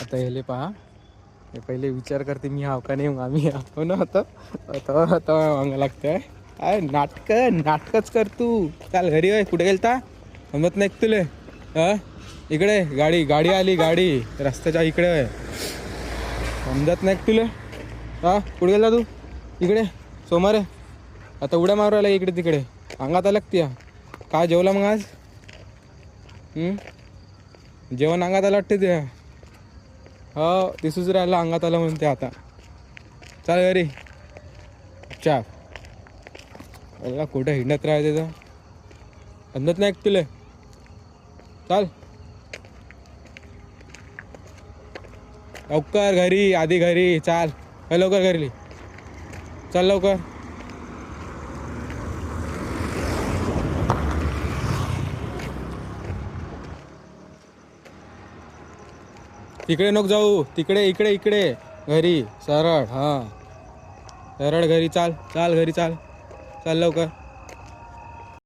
आता ह्याले पहा, हे पहिले विचार करते मी हाव का नाही, मग आम्ही हो ना. आता आता आता मागं लागतंय. काय नाटकच कर तू. चाल घरी होय. कुठे गेलता समजत नाही का तुले? हा इकडे गाडी गाडी आली, गाडी रस्त्याच्या इकडे आहे. समजत नाही का तुले? हा कुठे गेला तू? इकडे सोमवार आहे. आता उड्या मारू राहिला इकडे तिकडे, अंगात आलं का त्या? काय जेवला मग आज? जेवण अंगात आलं वाटते ते. हो दिसूच राहिलं अंगात आलं म्हणून ते. आता चाल घरी. चा कुठं हिंडत राहते तर समजत नाही का तुले? चाल लवकर घरी, आधी घरी चाल. लवकर घरी चल लवकर. तिकडे नको जाऊ, तिकडे इकडे इकडे घरी सरळ. हां सरळ घरी चाल. चाल घरी चाल. चाल लवकर.